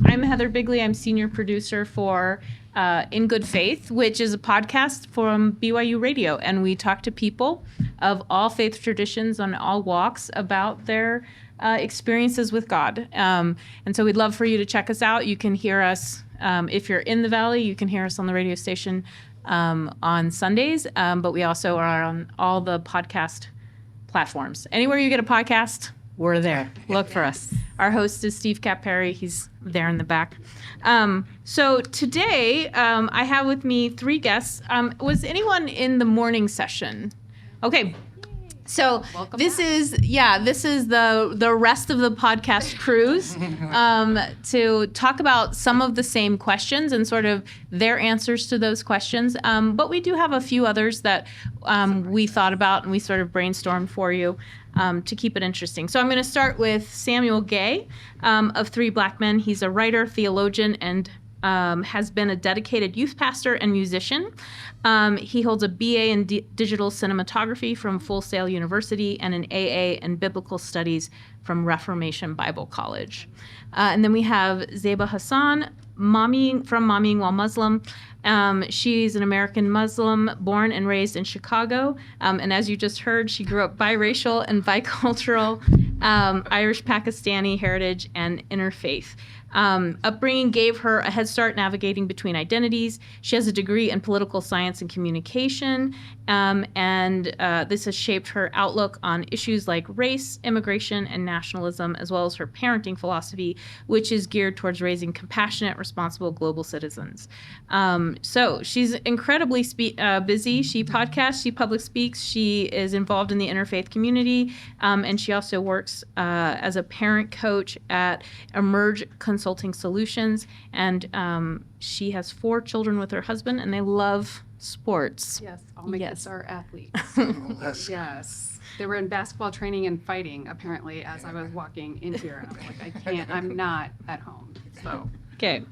I'm Heather Bigley. I'm senior producer for In Good Faith, which is a podcast from BYU Radio. And we talk to people of all faith traditions on all walks about their experiences with God. And so we'd love for you to check us out. You can hear us, if you're in the Valley, you can hear us on the radio station on Sundays. But we also are on all the podcast platforms. Anywhere you get a podcast, we're there. Look for us. Our host is Steve Capperry. He's there in the back. So today, I have with me three guests. Was anyone in the morning session? Okay. So this is the rest of the podcast cruise to talk about some of the same questions and sort of their answers to those questions. But we do have a few others that we thought about and we sort of brainstormed for you to keep it interesting. So I'm going to start with Samuel Gay of Three Black Men. He's a writer, theologian, and has been a dedicated youth pastor and musician. He holds a BA in digital cinematography from Full Sail University and an AA in biblical studies from Reformation Bible College. And then we have Zaiba Hasan, from Mommying While Muslim. She's an American Muslim born and raised in Chicago. And as you just heard, she grew up biracial and bicultural, Irish Pakistani heritage and interfaith. Upbringing gave her a head start navigating between identities. She has a degree in political science and communication, and this has shaped her outlook on issues like race, immigration, and nationalism, as well as her parenting philosophy, which is geared towards raising compassionate, responsible global citizens. So she's incredibly busy. She podcasts, she public speaks, she is involved in the interfaith community, and she also works as a parent coach at Emerge Consulting Solutions, and she has 4 children with her husband, and they love sports. Yes, all my kids are athletes. Yes. They were in basketball training and fighting, apparently, as I was walking in here. And I was like, I'm not at home. So. Okay.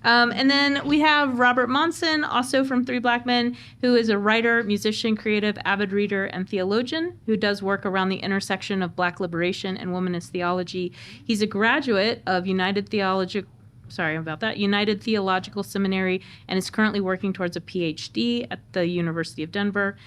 And then we have Robert Monson, also from Three Black Men, who is a writer, musician, creative, avid reader, and theologian who does work around the intersection of Black liberation and womanist theology. He's a graduate of United Theological Seminary and is currently working towards a PhD at the University of Denver.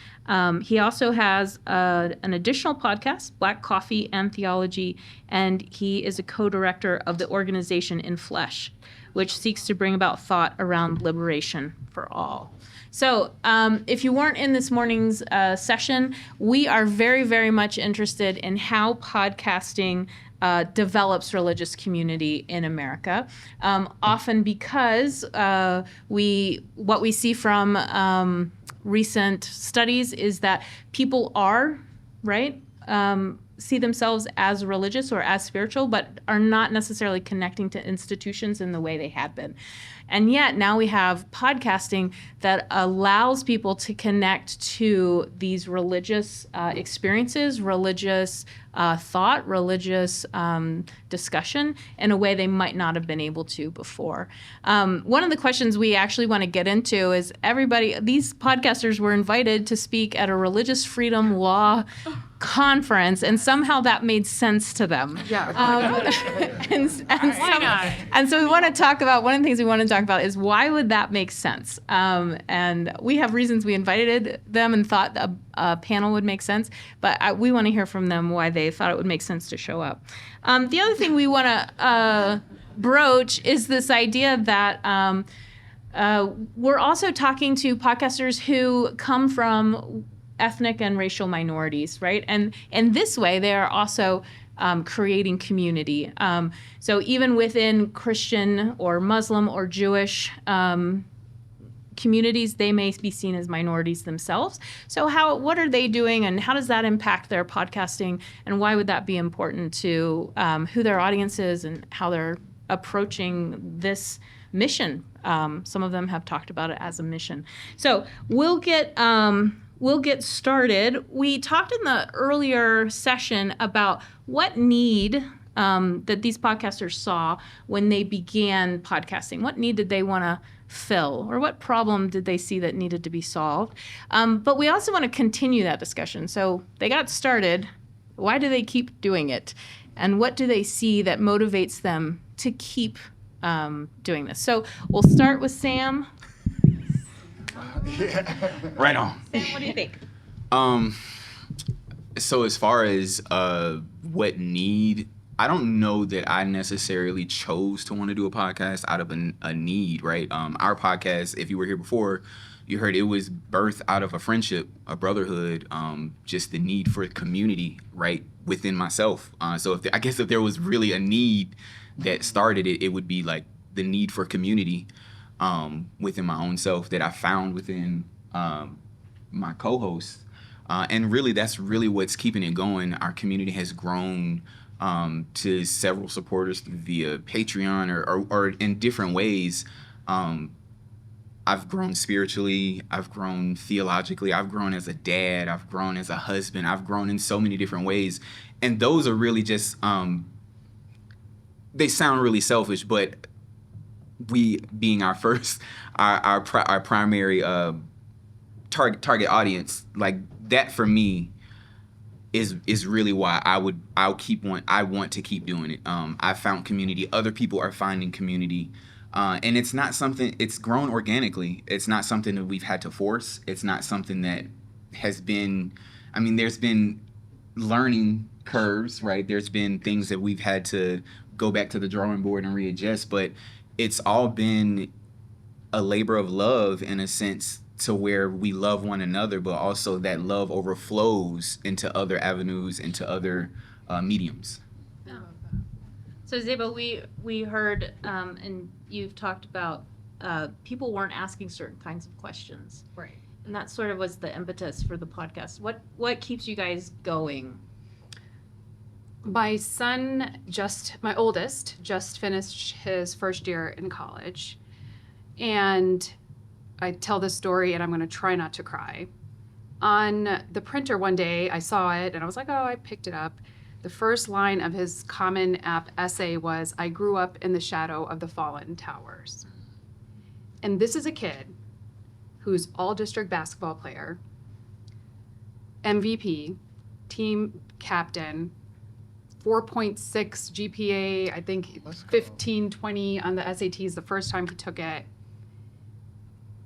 He also has an additional podcast, Black Coffee and Theology, and he is a co-director of the organization In Flesh, which seeks to bring about thought around liberation for all. So if you weren't in this morning's session, we are very, very much interested in how podcasting develops religious community in America, often because what we see from recent studies is that people are, right, see themselves as religious or as spiritual, but are not necessarily connecting to institutions in the way they had been. And yet now we have podcasting that allows people to connect to these religious experiences, religious thought, religious discussion in a way they might not have been able to before. One of the questions we actually want to get into is these podcasters were invited to speak at a religious freedom law conference, and somehow that made sense to them. Yeah. And so we want to talk about, one of the things we want to talk about is why would that make sense? And we have reasons we invited them and thought a panel would make sense, but we want to hear from them why they thought it would make sense to show up. The other thing we want to broach is this idea that we're also talking to podcasters who come from ethnic and racial minorities, right? And in this way, they are also creating community. So even within Christian or Muslim or Jewish communities, they may be seen as minorities themselves. So what are they doing, and how does that impact their podcasting, and why would that be important to who their audience is and how they're approaching this mission? Some of them have talked about it as a mission. So we'll get started. We talked in the earlier session about what need that these podcasters saw when they began podcasting. What need did they want to fill, or what problem did they see that needed to be solved? But we also want to continue that discussion. So they got started. Why do they keep doing it? And what do they see that motivates them to keep doing this. So we'll start with Sam. Right on. Sam, what do you think? So as far as what need, I don't know that I necessarily chose to want to do a podcast out of a need, right? Our podcast, if you were here before, you heard it was birthed out of a friendship, a brotherhood, just the need for community, right, within myself. So I guess if there was really a need that started it, it would be like the need for community within my own self that I found within my co-hosts. And really, that's really what's keeping it going. Our community has grown to several supporters via Patreon or in different ways. I've grown spiritually, I've grown theologically, I've grown as a dad, I've grown as a husband, I've grown in so many different ways. And those are really just, they sound really selfish, but we being our first, our primary target audience, like that for me is really why I want to keep doing it. I found community, other people are finding community. And it's not something, it's grown organically. It's not something that we've had to force. It's not something that has been, there's been learning curves, right? There's been things that we've had to go back to the drawing board and readjust, but it's all been a labor of love in a sense to where we love one another, but also that love overflows into other avenues, into other mediums. So Zaiba, we heard, and you've talked about people weren't asking certain kinds of questions. Right. And that sort of was the impetus for the podcast. What keeps you guys going? My son, my oldest, just finished his first year in college. And I tell this story, and I'm going to try not to cry. On the printer one day, I saw it, and I was like, oh, I picked it up. The first line of his Common App essay was, I grew up in the shadow of the fallen towers. And this is a kid who's all-district basketball player, MVP, team captain, 4.6 GPA, I think 1520 on the SATs the first time he took it.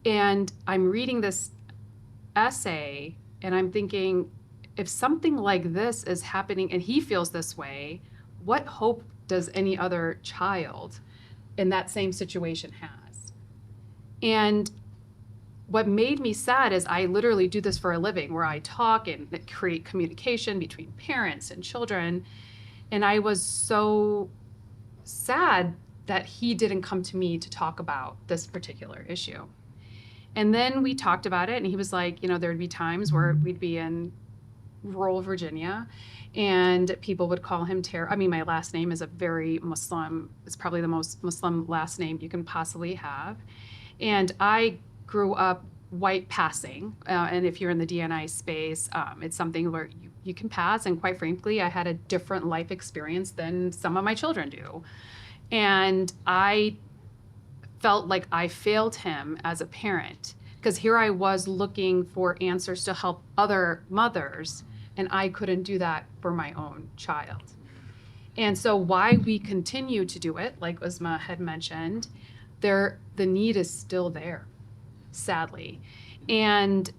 And I'm reading this essay, and I'm thinking, if something like this is happening and he feels this way, what hope does any other child in that same situation has? And what made me sad is I literally do this for a living, where I talk and create communication between parents and children. And I was so sad that he didn't come to me to talk about this particular issue. And then we talked about it, and he was like, there'd be times where we'd be in rural Virginia, and people would call him my last name is a very Muslim, it's probably the most Muslim last name you can possibly have. And I grew up white passing, and if you're in the DNI space, it's something where you can pass, and quite frankly, I had a different life experience than some of my children do. And I felt like I failed him as a parent, because here I was looking for answers to help other mothers, and I couldn't do that for my own child. And so why we continue to do it, like Uzma had mentioned, the need is still there, sadly. And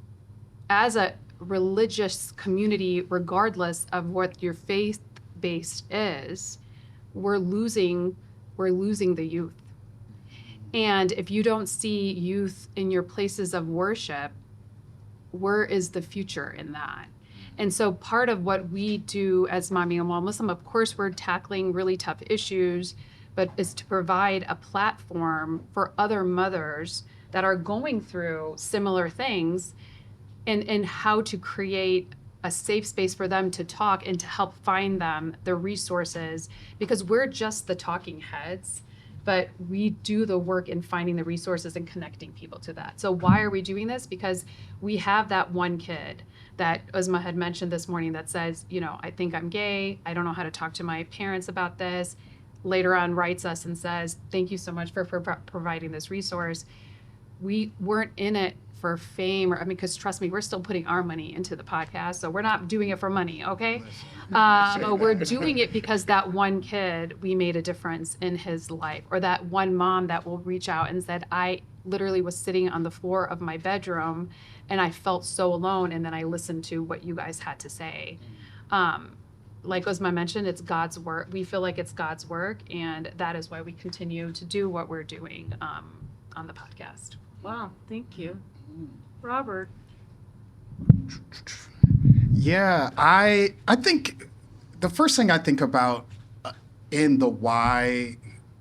as a religious community, regardless of what your faith-based is, we're losing the youth. And if you don't see youth in your places of worship, where is the future in that? And so part of what we do as Mommy and Mom Muslim, of course, we're tackling really tough issues, but is to provide a platform for other mothers that are going through similar things, and how to create a safe space for them to talk and to help find them the resources, because we're just the talking heads, but we do the work in finding the resources and connecting people to that. So why are we doing this? Because we have that one kid that Uzma had mentioned this morning that says, I think I'm gay. I don't know how to talk to my parents about this. Later on writes us and says, thank you so much for providing this resource. We weren't in it for fame, or I mean, because trust me, we're still putting our money into the podcast, so we're not doing it for money, okay? But we're doing it because that one kid, we made a difference in his life, or that one mom that will reach out and said, I literally was sitting on the floor of my bedroom and I felt so alone, and then I listened to what you guys had to say. Like Uzma mentioned, it's God's work. We feel like it's God's work, and that is why we continue to do what we're doing on the podcast. Wow, thank you. Robert. Yeah, I think the first thing I think about in the why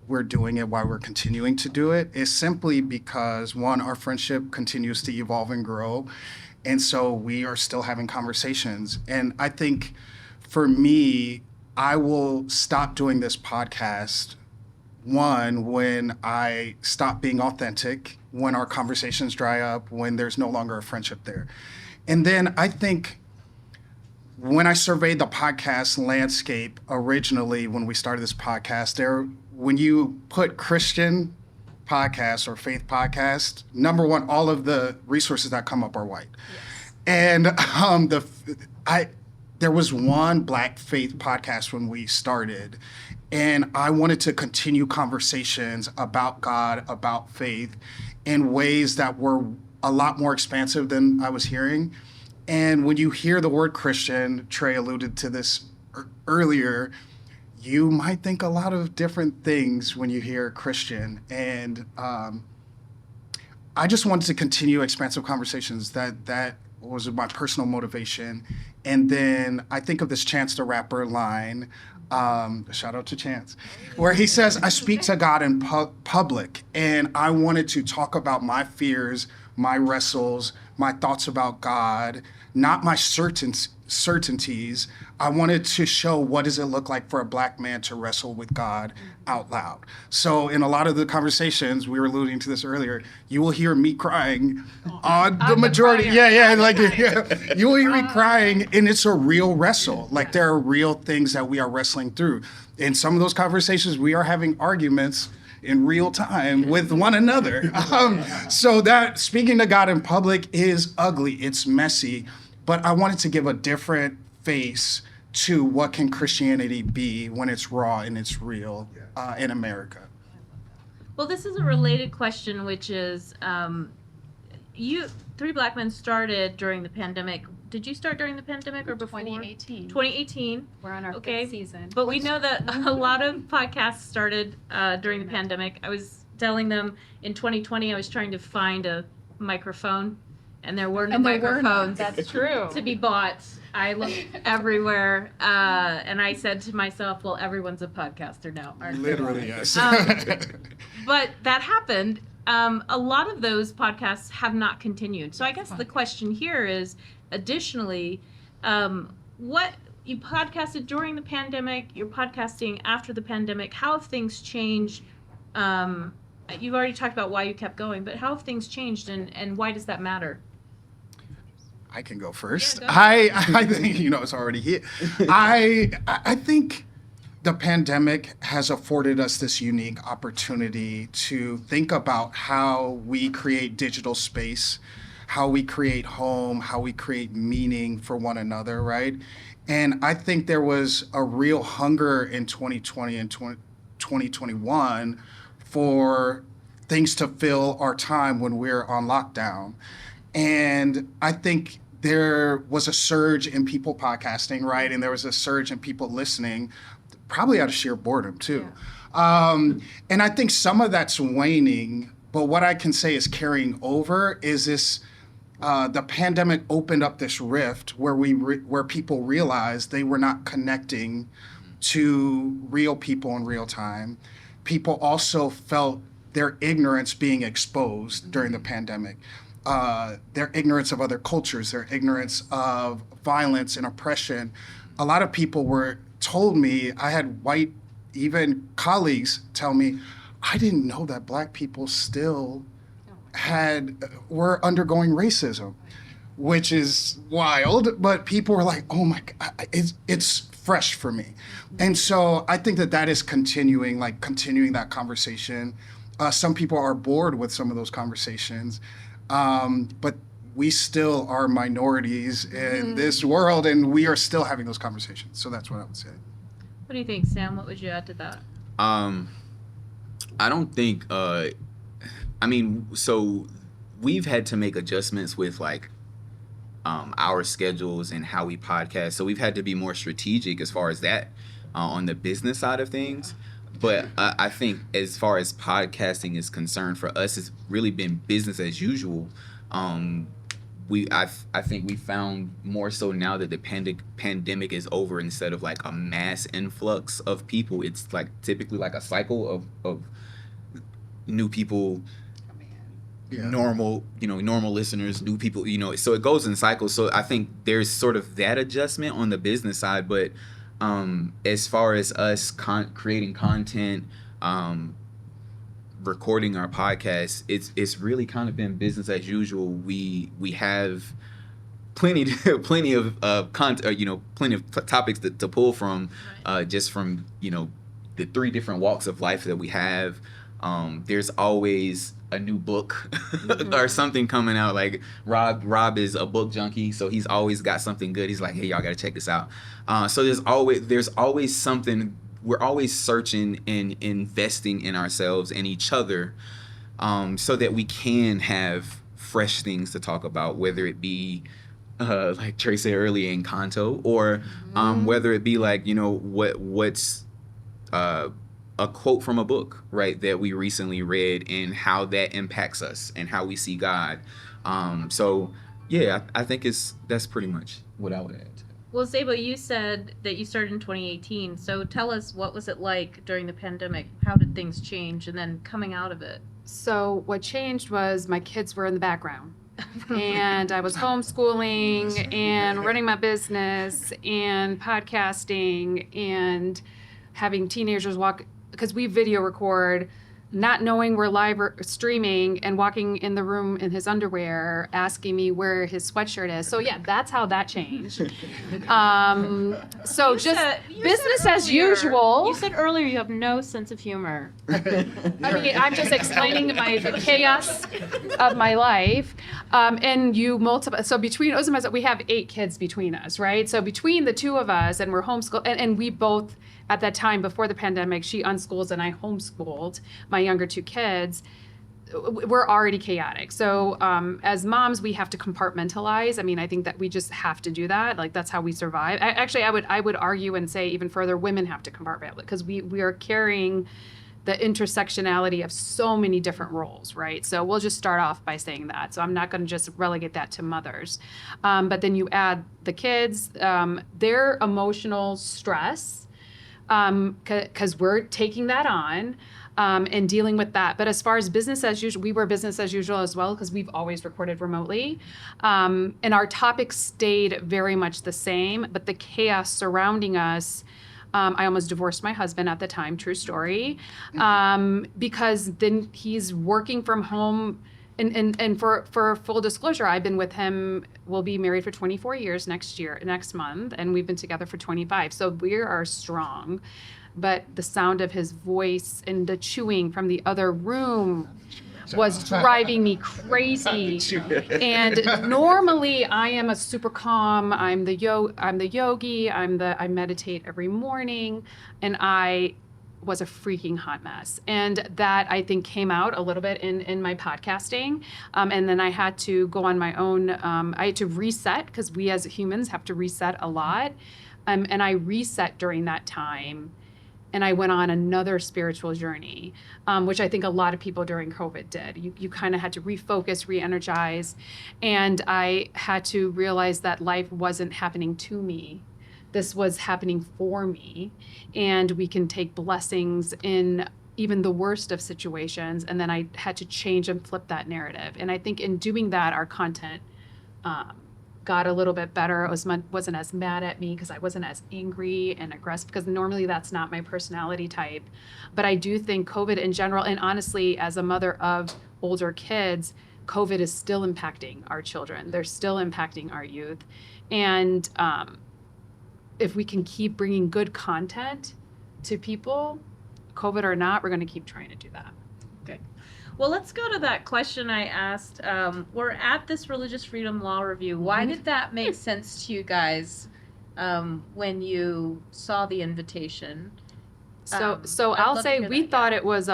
we're doing it, why we're continuing to do it, is simply because, one, our friendship continues to evolve and grow. And so we are still having conversations. And I think for me, I will stop doing this podcast, one, when I stop being authentic, when our conversations dry up, when there's no longer a friendship there. And then I think when I surveyed the podcast landscape originally, when we started this podcast, when you put Christian podcast or faith podcast, number one, all of the resources that come up are white. Yes. And there was one Black faith podcast when we started, and I wanted to continue conversations about God, about faith, in ways that were a lot more expansive than I was hearing. And when you hear the word Christian, Trey alluded to this earlier, you might think a lot of different things when you hear Christian. And I just wanted to continue expansive conversations. That was my personal motivation. And then I think of this Chance the Rapper line, shout out to Chance, where he says, I speak to God in public. And I wanted to talk about my fears, my wrestles, my thoughts about God, not my certainties. I wanted to show what does it look like for a Black man to wrestle with God out loud. So in a lot of the conversations, we were alluding to this earlier, you will hear me crying on the majority. You will hear me crying, and it's a real wrestle. Like there are real things that we are wrestling through. In some of those conversations, we are having arguments in real time with one another. So that speaking to God in public is ugly, it's messy, but I wanted to give a different face to what can Christianity be when it's raw and it's real in America. Well, this is a related question, which is, you Three Black Men started during the pandemic. Did you start during the pandemic or before? 2018. 2018. We're on our Okay. fifth season. But we know that a lot of podcasts started during the pandemic. I was telling them in 2020 I was trying to find a microphone, and there were no microphones. That's true. To be bought. I looked everywhere, and I said to myself, well, everyone's a podcaster now, aren't they? Literally, yes. But that happened. A lot of those podcasts have not continued. So I guess the question here is, additionally, what you podcasted during the pandemic, you're podcasting after the pandemic, how have things changed? You've already talked about why you kept going, but how have things changed, and why does that matter? I can go first. Yeah, I think, it's already here. I think the pandemic has afforded us this unique opportunity to think about how we create digital space, how we create home, how we create meaning for one another, right? And I think there was a real hunger in 2020 and 2021 for things to fill our time when we're on lockdown. And I think there was a surge in people podcasting, right? And there was a surge in people listening, probably out of sheer boredom too. Yeah. And I think some of that's waning, but what I can say is carrying over is this, the pandemic opened up this rift where where people realized they were not connecting to real people in real time. People also felt their ignorance being exposed during the pandemic. Their ignorance of other cultures, their ignorance of violence and oppression. A lot of people told me, I had white, even colleagues tell me, I didn't know that Black people still were undergoing racism, which is wild, but people were like, oh my God, it's fresh for me. And so I think that is continuing that conversation. Some people are bored with some of those conversations. But we still are minorities in this world, and we are still having those conversations. So that's what I would say. What do you think, Sam? What would you add to that? I don't think. So we've had to make adjustments with like our schedules and how we podcast. So we've had to be more strategic as far as that on the business side of things. But I think as far as podcasting is concerned, for us, it's really been business as usual. I think we found more so now that the pandemic is over, instead of like a mass influx of people, it's like typically like a cycle of new people, normal listeners, new people, so it goes in cycles. So I think there's sort of that adjustment on the business side. But as far as us creating content, recording our podcast, it's really kind of been business as usual. We have plenty of content, plenty of topics to pull from, just from the 3 different walks of life that we have. There's always a new book or something coming out. Like Rob is a book junkie, so he's always got something good. He's like, hey, y'all gotta check this out. So there's always something. We're always searching and investing in ourselves and each other, so that we can have fresh things to talk about, whether it be like Trey said earlier, in Kanto, or whether it be like what's a quote from a book, right, that we recently read, and how that impacts us and how we see God. So yeah, I think that's pretty much what I would add. Well, Zaiba, you said that you started in 2018. So tell us, what was it like during the pandemic? How did things change? And then coming out of it? So what changed was my kids were in the background. And I was homeschooling and running my business and podcasting and having teenagers walk, because we video record, not knowing we're live or streaming, and walking in the room in his underwear, asking me where his sweatshirt is. So yeah, that's how that changed. So business as usual. You said earlier you have no sense of humor. I mean, I'm just explaining the chaos of my life. And you multiply. So between us and myself, we have 8 kids between us, right? So between the 2 of us, and we're homeschooled, and we both, at that time before the pandemic, she unschools and I homeschooled my younger 2 kids. We're already chaotic. So as moms, we have to compartmentalize. I mean, I think that we just have to do that. Like, that's how we survive. I would argue and say even further, women have to compartmentalize, because we are carrying the intersectionality of so many different roles, right? So we'll just start off by saying that. So I'm not going to just relegate that to mothers. But then you add the kids, their emotional stress, because we're taking that on and dealing with that. But as far as business as usual, we were business as usual as well, because we've always recorded remotely. And our topics stayed very much the same, but the chaos surrounding us, I almost divorced my husband at the time, true story, because then he's working from home. And for full disclosure, I've been with him, we'll be married for 24 years next month, and we've been together for 25. So we are strong. But the sound of his voice and the chewing from the other room was driving me crazy. And normally I am a super calm, I'm the yogi, I meditate every morning, and I was a freaking hot mess. And that, I think, came out a little bit in my podcasting. And then I had to go on my own. I had to reset, because we as humans have to reset a lot. And I reset during that time. And I went on another spiritual journey, which I think a lot of people during COVID did. You kind of had to refocus, re-energize. And I had to realize that life wasn't happening to me. This was happening for me, and we can take blessings in even the worst of situations. And then I had to change and flip that narrative. And I think in doing that, our content got a little bit better. It wasn't as mad at me, because I wasn't as angry and aggressive, because normally that's not my personality type. But I do think COVID in general, and honestly, as a mother of older kids, COVID is still impacting our children. They're still impacting our youth. And if we can keep bringing good content to people, COVID or not, we're going to keep trying to do that. Okay. Well, let's go to that question I asked. We're at this religious freedom law review. Why did that make sense to you guys when you saw the invitation? So I'd I'll love to say hear we that, thought it was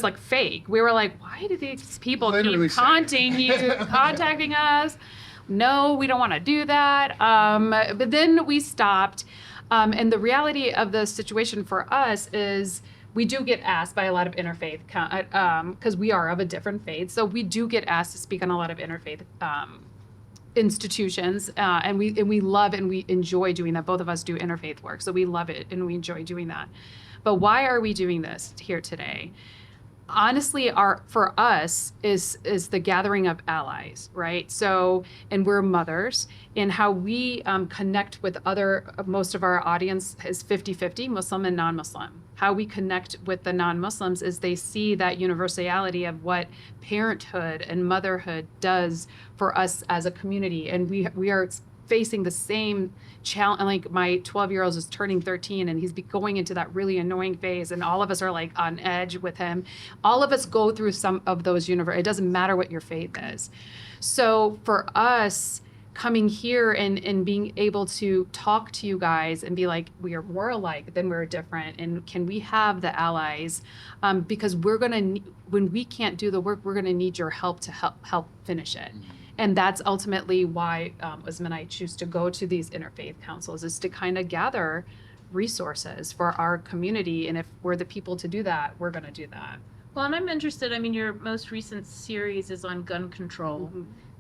like fake. We were like, why do these people Literally keep same. contacting us? No, we don't want to do that. But then we stopped. And the reality of the situation for us is we do get asked by a lot of interfaith, because we are of a different faith. So we do get asked to speak on a lot of interfaith institutions, and we love and we enjoy doing that. Both of us do interfaith work, so we love it and we enjoy doing that. But why are we doing this here today? Honestly, for us is the gathering of allies, right? So, and we're mothers, and how we connect with most of our audience is 50-50, Muslim and non-Muslim. How we connect with the non-Muslims is they see that universality of what parenthood and motherhood does for us as a community, and we are facing the same challenge. Like my 12-year-old is turning 13 and he's going into that really annoying phase, and all of us are like on edge with him. All of us go through some of those it doesn't matter what your faith is. So for us coming here and being able to talk to you guys and be like, we are more alike than we're different, and can we have the allies, because we're gonna, when we can't do the work, we're gonna need your help to help finish it. And that's ultimately why Usman and I choose to go to these interfaith councils, is to kind of gather resources for our community. And if we're the people to do that, we're going to do that. Well, and I'm interested, I mean, your most recent series is on gun control,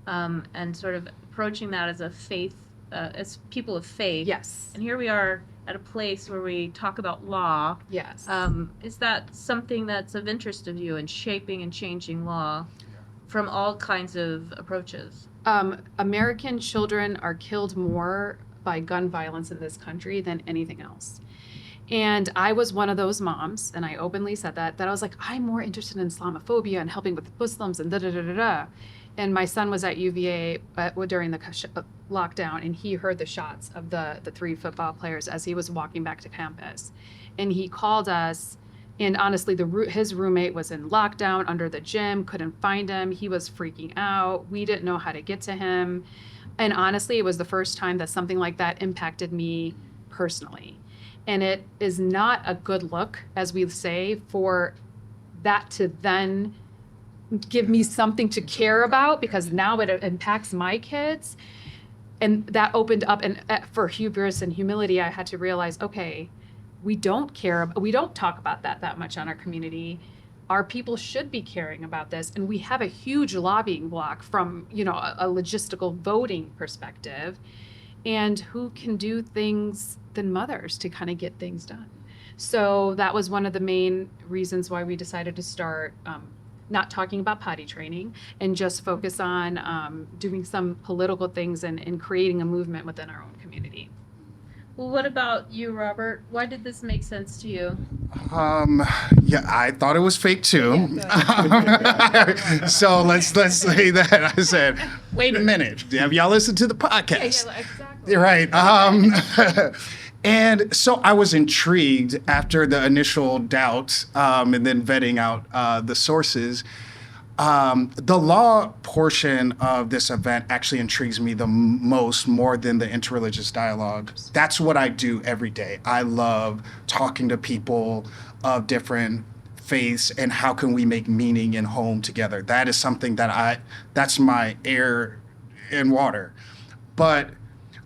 and sort of approaching that as a faith, as people of faith. Yes. And here we are at a place where we talk about law. Yes. Is that something that's of interest of you in shaping and changing law from all kinds of approaches? American children are killed more by gun violence in this country than anything else. And I was one of those moms, and I openly said that I was like, I'm more interested in Islamophobia and helping with Muslims and da-da-da-da-da. And my son was at UVA during the lockdown, and he heard the shots of the 3 football players as he was walking back to campus. And he called us, and honestly, his roommate was in lockdown under the gym, couldn't find him. He was freaking out. We didn't know how to get to him. And honestly, it was the first time that something like that impacted me personally. And it is not a good look, as we say, for that to then give me something to care about, because now it impacts my kids. And that opened up, and for hubris and humility, I had to realize, okay, we don't talk about that much on our community. Our people should be caring about this. And we have a huge lobbying block from, a logistical voting perspective. And who can do things than mothers to kind of get things done? So that was one of the main reasons why we decided to start not talking about potty training and just focus on doing some political things and creating a movement within our own community. Well, what about you, Robert? Why did this make sense to you? Yeah, I thought it was fake too. So let's say that I said, wait a minute, have y'all listened to the podcast? Yeah, exactly. Right. And so I was intrigued after the initial doubt, and then vetting out the sources. The law portion of this event actually intrigues me the most, more than the interreligious dialogue. That's what I do every day. I love talking to people of different faiths and how can we make meaning in home together. That is something that's my air and water. But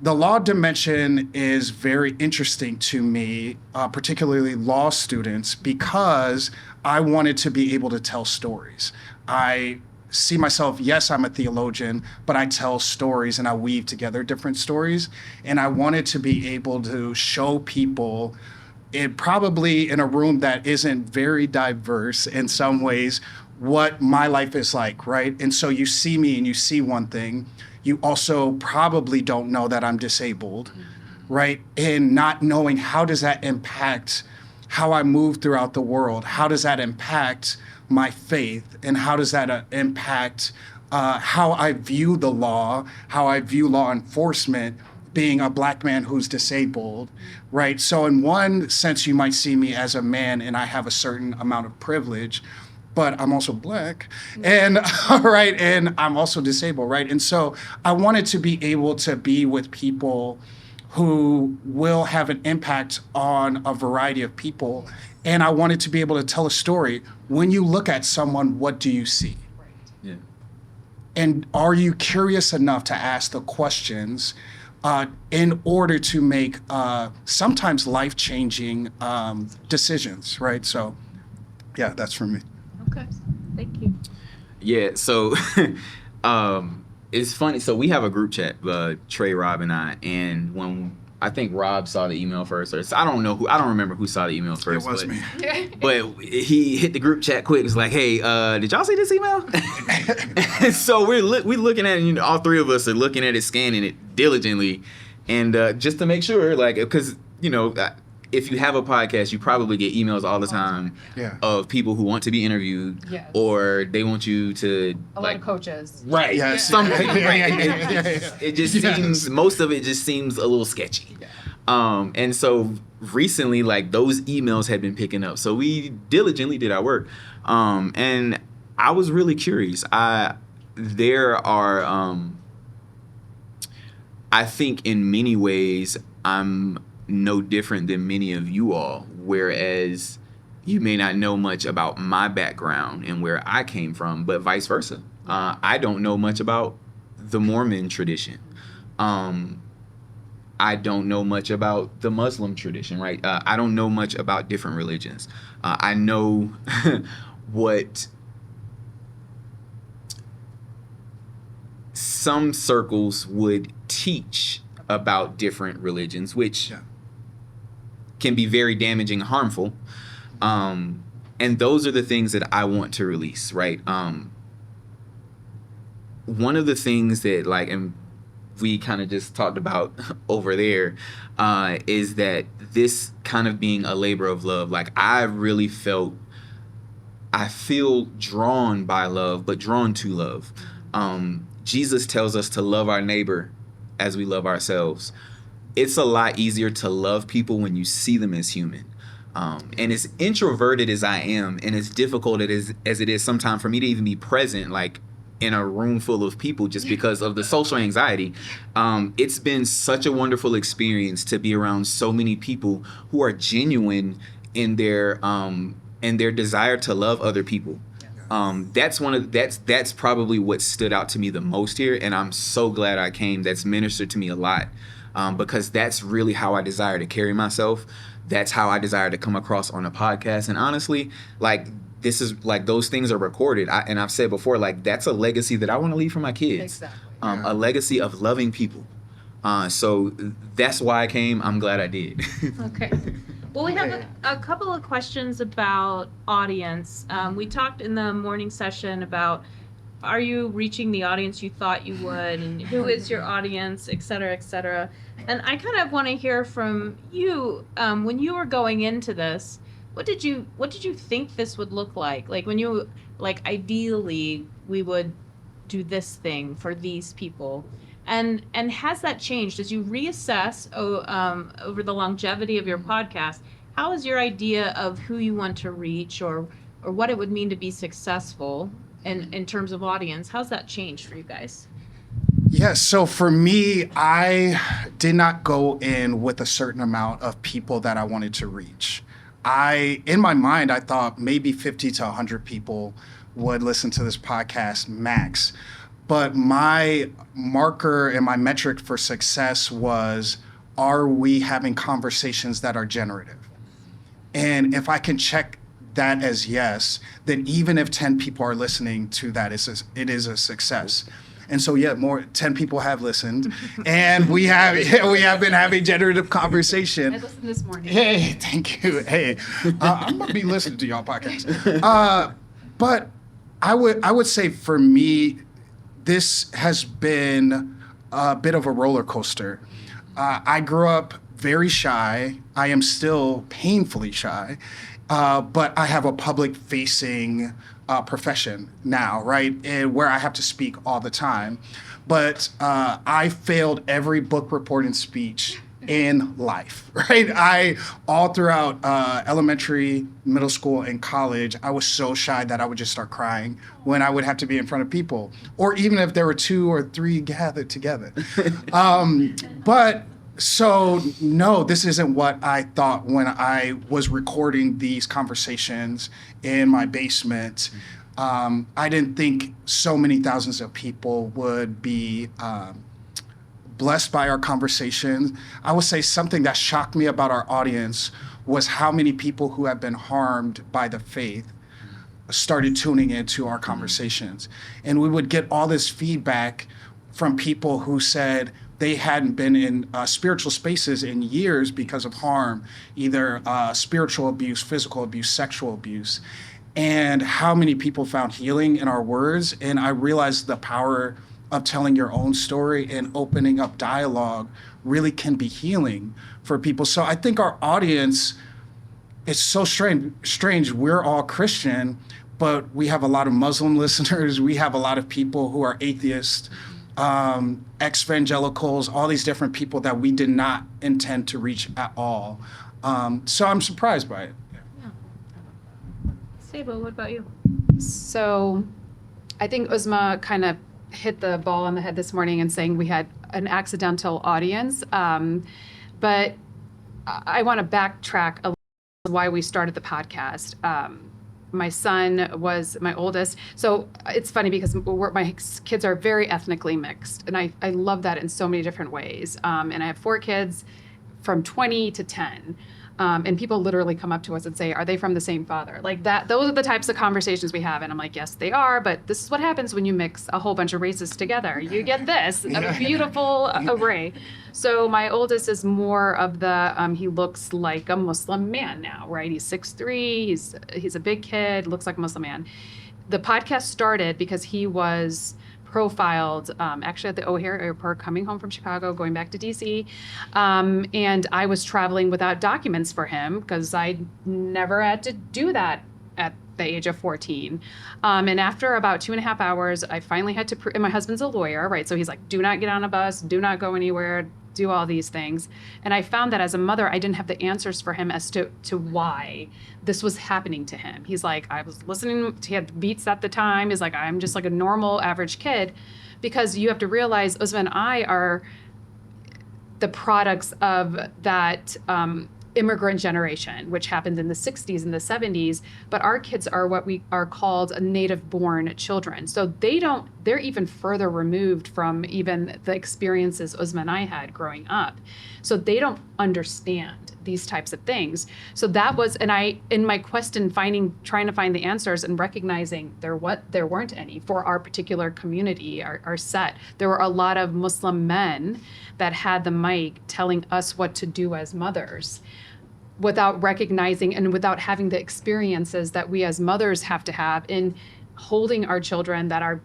the law dimension is very interesting to me, particularly law students, because I wanted to be able to tell stories. I see myself, yes, I'm a theologian, but I tell stories and I weave together different stories. And I wanted to be able to show people, probably in a room that isn't very diverse in some ways, what my life is like, right? And so you see me and you see one thing. You also probably don't know that I'm disabled, right? And not knowing how does that impact how I move throughout the world? How does that impact my faith? And how does that impact how I view the law, how I view law enforcement, being a Black man who's disabled, right? So in one sense, you might see me as a man and I have a certain amount of privilege. but I'm also Black, and right, and I'm also disabled, right? And so I wanted to be able to be with people who will have an impact on a variety of people, and I wanted to be able to tell a story. When you look at someone, what do you see? Yeah. And are you curious enough to ask the questions in order to make sometimes life-changing decisions, right? So, yeah, that's for me. Okay, thank you. Yeah, so it's funny. So we have a group chat, Trey, Rob, and I. And when I think Rob saw the email first, or I don't remember who saw the email first. It was me. But he hit the group chat quick. It's like, hey, did y'all see this email? And so we're looking at it. All three of us are looking at it, scanning it diligently, and just to make sure, like, because if you have a podcast, you probably get emails all the time of people who want to be interviewed, or they want you to A lot of coaches. right. Yes. Some, it just seems most of it just seems a little sketchy. And so recently, like, those emails had been picking up, so we diligently did our work, and I was really curious. There are, I think, in many ways, I'm no different than many of you all, whereas you may not know much about my background and where I came from, but vice versa. I don't know much about the Mormon tradition. I don't know much about the Muslim tradition, right? I don't know much about different religions. I know what some circles would teach about different religions, which can be very damaging and harmful. And those are the things that I want to release, right? One of the things that, like, and we kind of just talked about over there, is that this kind of being a labor of love, like, I feel drawn by love, but drawn to love. Jesus tells us to love our neighbor as we love ourselves. It's a lot easier to love people when you see them as human. And as introverted as I am, and as difficult as it is sometimes for me to even be present, like, in a room full of people, just because of the social anxiety, it's been such a wonderful experience to be around so many people who are genuine in their desire to love other people. That's probably what stood out to me the most here, and I'm so glad I came. That's ministered to me a lot, because that's really how I desire to carry myself. That's how I desire to come across on a podcast. And honestly, like, this is, like, those things are recorded. And I've said before, like, that's a legacy that I want to leave for my kids. Exactly. A legacy of loving people. So that's why I came. I'm glad I did. Okay. Well, we have a couple of questions about audience. We talked in the morning session about, are you reaching the audience you thought you would, and who is your audience, et cetera, et cetera. And I kind of want to hear from you, when you were going into this, what did you think this would look like? Like, when you, like, ideally we would do this thing for these people. And has that changed as you reassess over the longevity of your podcast? How is your idea of who you want to reach, or what it would mean to be successful in terms of audience? How's that changed for you guys? Yeah, so for me, I did not go in with a certain amount of people that I wanted to reach. In my mind, I thought maybe 50 to 100 people would listen to this podcast max. But my marker and my metric for success was, are we having conversations that are generative? And if I can check that as yes, then even if 10 people are listening to that, it is a success. And so, 10 people have listened, and we have been having generative conversation. I listened this morning. Hey, thank you. Hey, I'm gonna be listening to y'all podcast. But I would say for me, this has been a bit of a roller coaster. I grew up very shy. I am still painfully shy, but I have a public-facing profession now, right? And where I have to speak all the time. But I failed every book report and speech in life, right? All throughout elementary, middle school, and college, I was so shy that I would just start crying when I would have to be in front of people, or even if there were 2 or 3 gathered together. But so, no, this isn't what I thought when I was recording these conversations in my basement. I didn't think so many thousands of people would be blessed by our conversations. I would say something that shocked me about our audience was how many people who have been harmed by the faith started tuning into our conversations. And we would get all this feedback from people who said they hadn't been in spiritual spaces in years because of harm, either spiritual abuse, physical abuse, sexual abuse, and how many people found healing in our words. And I realized the power of telling your own story and opening up dialogue really can be healing for people. So I think our audience, it's so strange. We're all Christian, but we have a lot of Muslim listeners. We have a lot of people who are atheists, ex-evangelicals, all these different people that we did not intend to reach at all. So I'm surprised by it. Zaiba, what about you? So I think Uzma kind of hit the ball on the head this morning in saying we had an accidental audience. But I want to backtrack a little why we started the podcast. My son was my oldest. So it's funny because my kids are very ethnically mixed. And I love that in so many different ways. And I have 4 kids from 20 to 10. And people literally come up to us and say, are they from the same father? Like that, those are the types of conversations we have. And I'm like, yes, they are. But this is what happens when you mix a whole bunch of races together. You get this, a beautiful array. So my oldest is more of the, he looks like a Muslim man now, right? He's 6'3", he's a big kid, looks like a Muslim man. The podcast started because he was profiled actually at the O'Hare Airport coming home from Chicago, going back to DC. And I was traveling without documents for him because I never had to do that at the age of 14. And after about 2.5 hours, I finally had to, and my husband's a lawyer, right? So he's like, do not get on a bus, do not go anywhere, do all these things. And I found that as a mother, I didn't have the answers for him as to why this was happening to him. He's like, I was listening, he had Beats at the time. He's like, I'm just like a normal average kid. Because you have to realize Uzma and I are the products of that immigrant generation, which happened in the 60s and the 70s, but our kids are what we are called native-born children. So they're even further removed from even the experiences Uzma and I had growing up. So they don't understand these types of things. So that was, and I, in my quest in trying to find the answers and recognizing there weren't any for our particular community, our set. There were a lot of Muslim men that had the mic telling us what to do as mothers, without recognizing and without having the experiences that we as mothers have to have in holding our children that are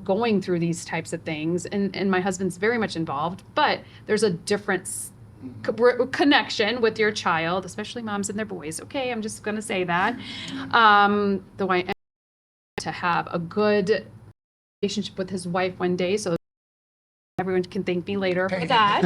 going through these types of things. And my husband's very much involved, but there's a different connection with your child, especially moms and their boys. Okay, I'm just going to say that. Though I am to have a good relationship with his wife one day, so everyone can thank me later for that.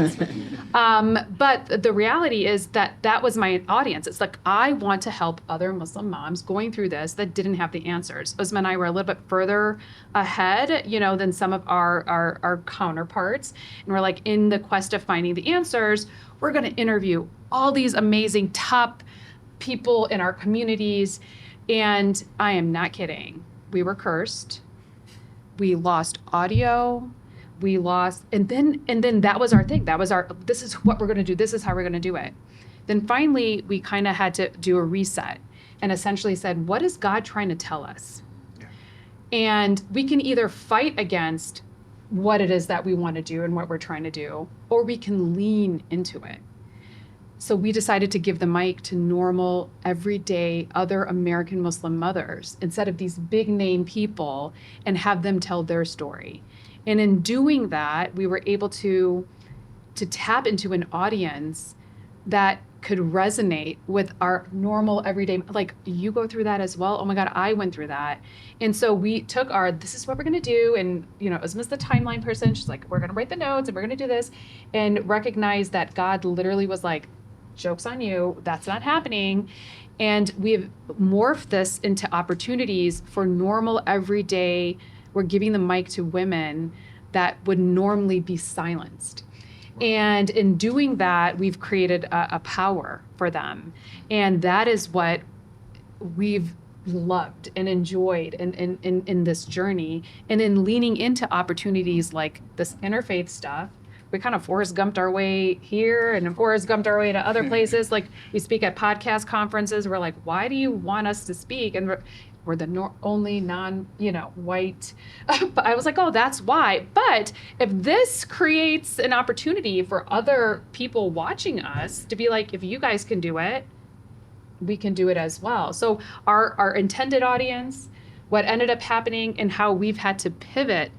But the reality is that was my audience. It's like, I want to help other Muslim moms going through this that didn't have the answers. Uzma and I were a little bit further ahead, than some of our counterparts. And we're like, in the quest of finding the answers, we're going to interview all these amazing top people in our communities. And I am not kidding. We were cursed. We lost audio. We lost, and then that was our thing. That was this is what we're going to do. This is how we're going to do it. Then finally, we kind of had to do a reset and essentially said, what is God trying to tell us? Yeah. And we can either fight against what it is that we want to do and what we're trying to do, or we can lean into it. So we decided to give the mic to normal, everyday, other American Muslim mothers instead of these big name people and have them tell their story. And in doing that, we were able to tap into an audience that could resonate with our normal everyday, like you go through that as well. Oh my God, I went through that. And so we took this is what we're going to do. And, Isma's the timeline person. She's like, we're going to write the notes and we're going to do this, and recognize that God literally was like, joke's on you. That's not happening. And we've morphed this into opportunities for normal everyday. We're giving the mic to women that would normally be silenced. And in doing that, we've created a power for them. And that is what we've loved and enjoyed in this journey. And in leaning into opportunities like this interfaith stuff, we kind of Forrest Gumped our way here and Forrest Gumped our way to other places. Like we speak at podcast conferences. We're like, why do you want us to speak? And we're the only white. But I was like, oh, that's why. But if this creates an opportunity for other people watching us to be like, if you guys can do it, we can do it as well. So our intended audience, what ended up happening, and how we've had to pivot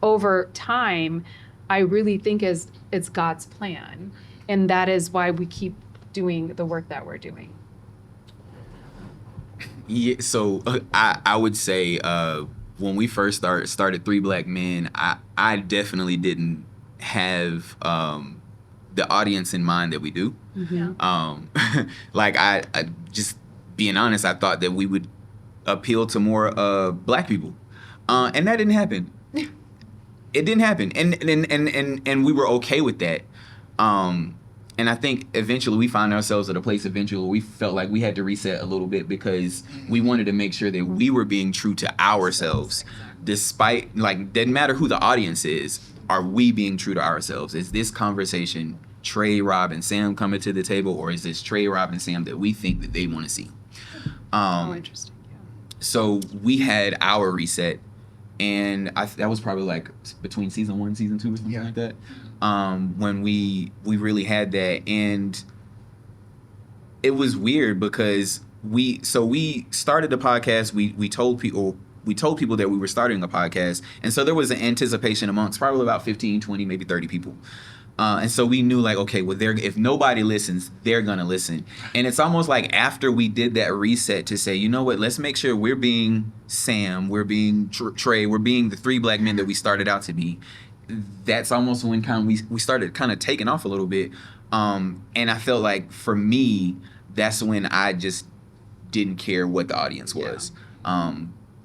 over time, I really think it's God's plan. And that is why we keep doing the work that we're doing. Yeah, so I would say when we first started Three Black Men, I definitely didn't have the audience in mind that we do. Mm-hmm. Like I just being honest, I thought that we would appeal to more Black people, and that didn't happen. It didn't happen, and we were okay with that. And I think eventually we found ourselves at a place where we felt like we had to reset a little bit, because we wanted to make sure that we were being true to ourselves. Despite, doesn't matter who the audience is, are we being true to ourselves? Is this conversation Trey, Rob, and Sam coming to the table, or is this Trey, Rob, and Sam that we think that they want to see? Interesting. Yeah. So we had our reset, and that was probably between season 1 and season 2 or something like that. When we really had that, and it was weird because we started the podcast. We told people that we were starting a podcast, and so there was an anticipation amongst probably about 15, 20, maybe 30 people. And so we knew okay, well, if nobody listens, they're gonna listen. And it's almost like after we did that reset to say, you know what, let's make sure we're being Sam, we're being Trey, we're being the Three Black Men that we started out to be. That's almost when we started kind of taking off a little bit. And I felt like for me, that's when I just didn't care what the audience was.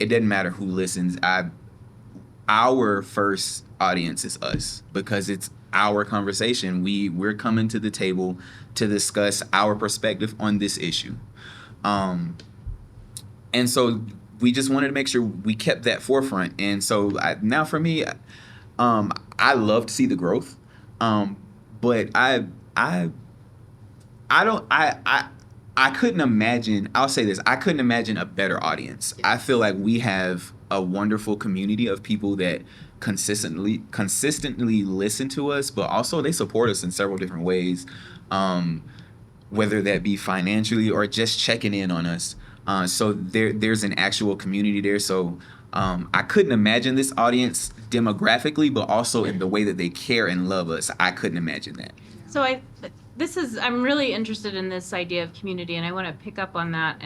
It doesn't matter who listens. Our first audience is us, because it's our conversation. We're coming to the table to discuss our perspective on this issue. And so we just wanted to make sure we kept that forefront. And so now for me, I love to see the growth. But I couldn't imagine, I'll say this, I couldn't imagine a better audience. I feel like we have a wonderful community of people that consistently listen to us, but also they support us in several different ways, whether that be financially or just checking in on us. So there's an actual community there. So I couldn't imagine this audience demographically, but also in the way that they care and love us. I couldn't imagine that. So I'm really interested in this idea of community, and I want to pick up on that.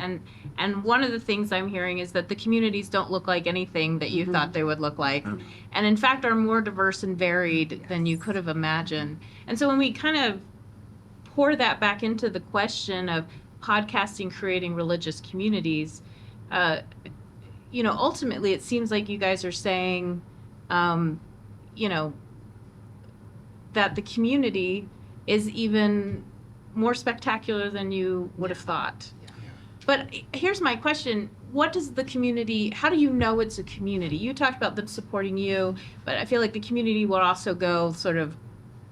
And one of the things I'm hearing is that the communities don't look like anything that you thought they would look like, and in fact are more diverse and varied than you could have imagined. And so when we kind of pour that back into the question of podcasting creating religious communities, ultimately it seems like you guys are saying, that the community is even more spectacular than you would have thought. But here's my question. What does the community, how do you know it's a community? You talked about them supporting you, but I feel like the community will also go sort of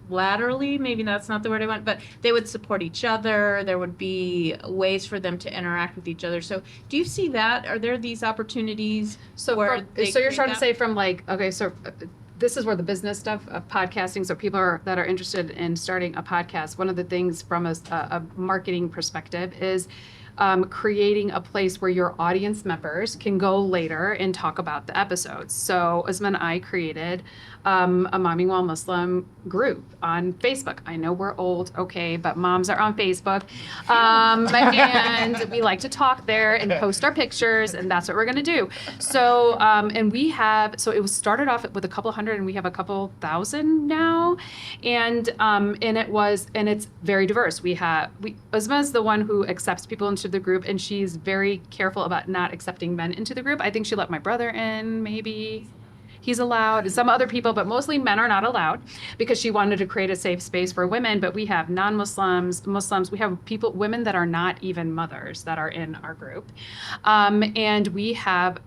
laterally. Maybe that's not the word I want, but they would support each other. There would be ways for them to interact with each other. So do you see that? Are there these opportunities? So you're trying to say from this is where the business stuff of podcasting, so people that are interested in starting a podcast, one of the things from a marketing perspective is creating a place where your audience members can go later and talk about the episodes. So Uzma and I created a Momming While Muslim group on Facebook. I know we're old, okay, but moms are on Facebook. And we like to talk there and post our pictures, and that's what we're going to do. So, and we have, so it was started off with a couple hundred, and we have a couple thousand now. And it's very diverse. Uzma is the one who accepts people into the group, and she's very careful about not accepting men into the group. I think she let my brother in, maybe. He's allowed, some other people, but mostly men are not allowed because she wanted to create a safe space for women. But we have non-Muslims, Muslims, we have women that are not even mothers that are in our group. And we have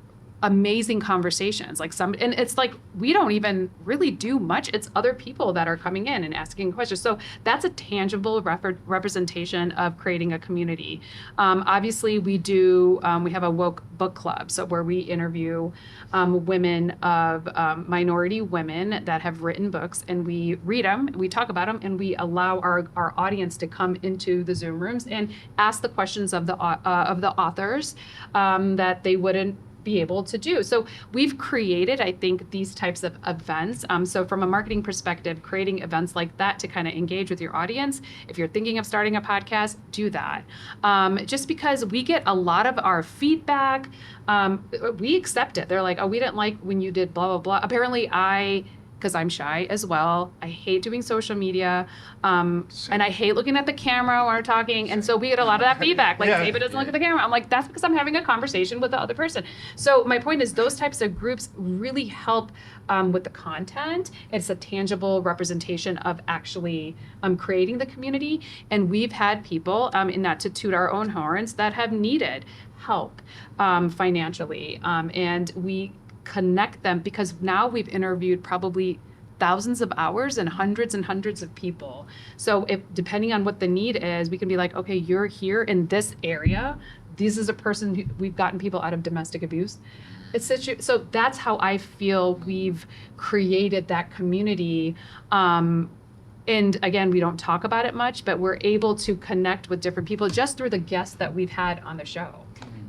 amazing conversations, and it's like we don't even really do much. It's other people that are coming in and asking questions. So that's a tangible representation of creating a community. Obviously, we have a woke book club, so where we interview women of minority women that have written books, and we read them, we talk about them, and we allow our audience to come into the Zoom rooms and ask the questions of the authors that they wouldn't be able to do. So we've created, I think, these types of events. So from a marketing perspective, creating events like that to kind of engage with your audience. If you're thinking of starting a podcast, do that. Just because we get a lot of our feedback, we accept it. They're like, oh, we didn't like when you did blah, blah, blah. Apparently because I'm shy as well. I hate doing social media. And I hate looking at the camera when we're talking. And so we get a lot of that feedback. Like, Zaiba doesn't look at the camera. I'm like, that's because I'm having a conversation with the other person. So my point is those types of groups really help with the content. It's a tangible representation of actually creating the community. And we've had people, and not to toot our own horns, that have needed help financially. And we connect them because now we've interviewed probably thousands of hours and hundreds of people. So if depending on what the need is, we can be like, okay, you're here in this area. This is a person who, we've gotten people out of domestic abuse. So that's how I feel we've created that community. And again, we don't talk about it much, but we're able to connect with different people just through the guests that we've had on the show.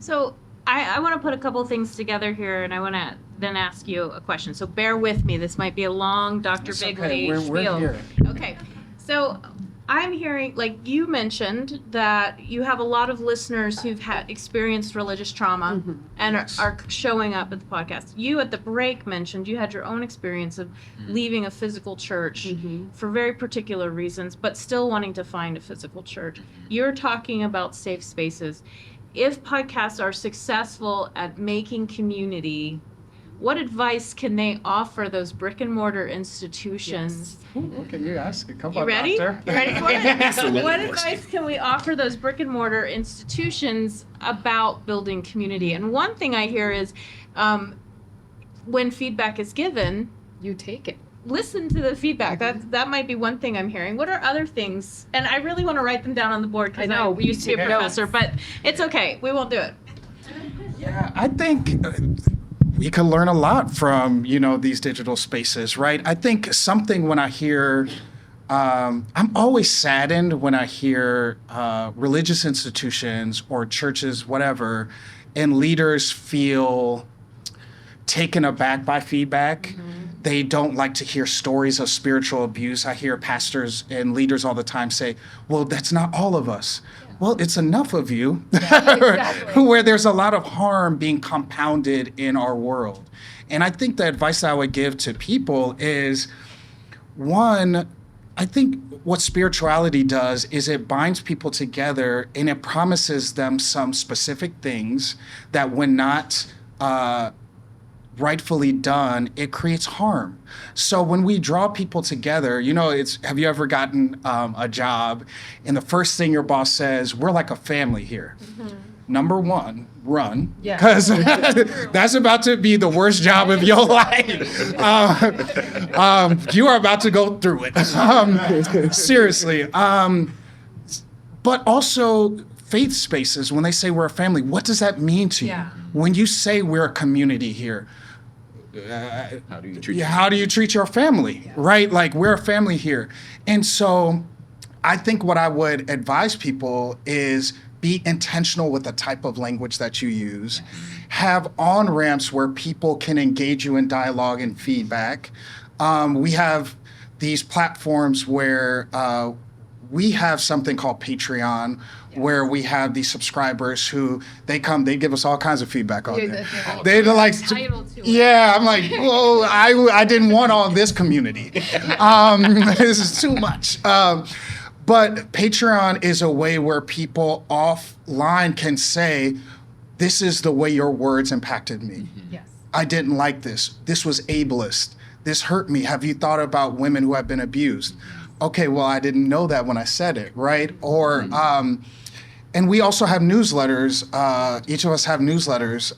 So I want to put a couple things together here, and I want to then ask you a question. So bear with me. This might be a long Dr. Bigley spiel. We're here. Okay. So I'm hearing, like you mentioned, that you have a lot of listeners who've experienced religious trauma and are showing up at the podcast. You at the break mentioned you had your own experience of leaving a physical church for very particular reasons, but still wanting to find a physical church. You're talking about safe spaces. If podcasts are successful at making community, what advice can they offer those brick and mortar institutions? Yes. Ooh, okay, you ask. Come you on, ready? doctor. You ready for it? What advice can we offer those brick and mortar institutions about building community? And one thing I hear is when feedback is given, You take it. listen to the feedback. That might be one thing I'm hearing. What are other things? And I really want to write them down on the board because I used to be a professor, but it's okay. We won't do it. Yeah, I think we can learn a lot from, these digital spaces, right? I think something when I hear, I'm always saddened when I hear religious institutions or churches, whatever, and leaders feel taken aback by feedback. They don't like to hear stories of spiritual abuse. I hear pastors and leaders all the time say, well, that's not all of us. Well, it's enough of you where there's a lot of harm being compounded in our world. And I think the advice I would give to people is, one, I think what spirituality does is it binds people together and it promises them some specific things that when not rightfully done, it creates harm. So when we draw people together, have you ever gotten a job and the first thing your boss says, we're like a family here. Number one, run, because that's about to be the worst job of your life. You are about to go through it. Seriously. But also faith spaces, when they say we're a family, what does that mean to you? When you say we're a community here, How do you treat your family, right? Like, we're a family here. And so I think what I would advise people is be intentional with the type of language that you use, have on-ramps where people can engage you in dialogue and feedback. We have these platforms where we have something called Patreon, where we have these subscribers who they give us all kinds of feedback on there. They're like, yeah, I'm like, whoa, I didn't want all this community. This is too much. But Patreon is a way where people offline can say, this is the way your words impacted me. Yes. I didn't like this. This was ableist. This hurt me. Have you thought about women who have been abused? Okay, well, I didn't know that when I said it, right? Or, and we also have newsletters. Each of us have newsletters.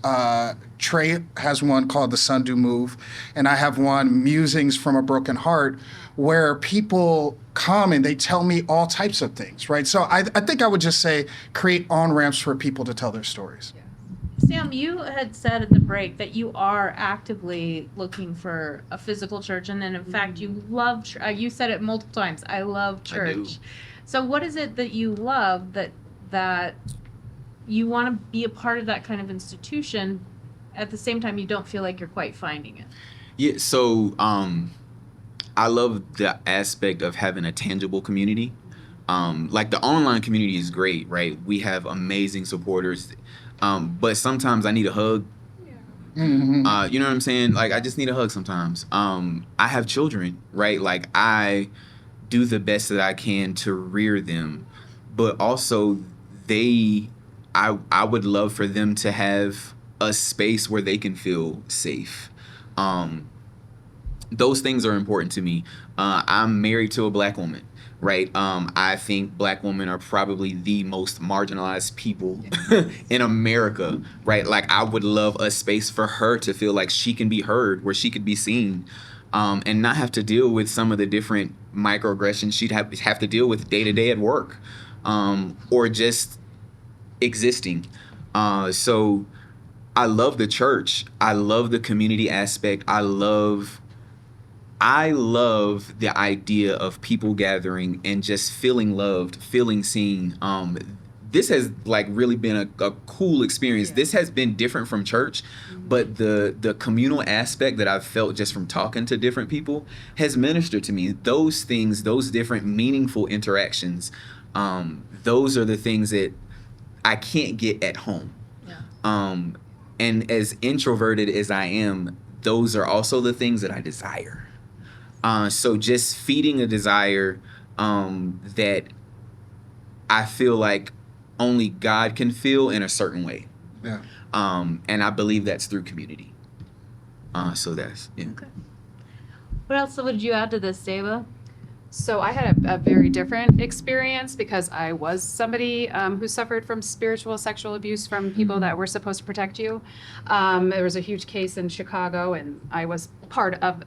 Trey has one called The Sundu Move, and I have one, Musings from a Broken Heart, where people come and they tell me all types of things, right? So I think I would just say create on-ramps for people to tell their stories. Sam, you had said at the break that you are actively looking for a physical church, and then in fact you love. You said it multiple times. I love church. I do. So what is it that you love that you want to be a part of that kind of institution? At the same time, you don't feel like you're quite finding it. Yeah. So I love the aspect of having a tangible community. Like the online community is great, right? We have amazing supporters. But sometimes I need a hug. You know what I'm saying? Like, I just need a hug sometimes. I have children, right? Like, I do the best that I can to rear them. But also, I would love for them to have a space where they can feel safe. Those things are important to me. I'm married to a Black woman. Right. I think Black women are probably the most marginalized people in America. Right. Like, I would love a space for her to feel like she can be heard, where she could be seen, and not have to deal with some of the different microaggressions she'd have to deal with day to day at work, or just existing. So I love the church. I love the community aspect. I love the idea of people gathering and just feeling loved, feeling seen. This has like really been a cool experience. This has been different from church, but the communal aspect that I've felt just from talking to different people has ministered to me. Those things, those different meaningful interactions, those are the things that I can't get at home. And as introverted as I am, those are also the things that I desire. So just feeding a desire that I feel like only God can feel in a certain way. Yeah. And I believe that's through community. So that's, yeah. Okay. What else would you add to this, Zaiba? So I had a very different experience because I was somebody who suffered from spiritual sexual abuse from people that were supposed to protect you. There was a huge case in Chicago, and I was part of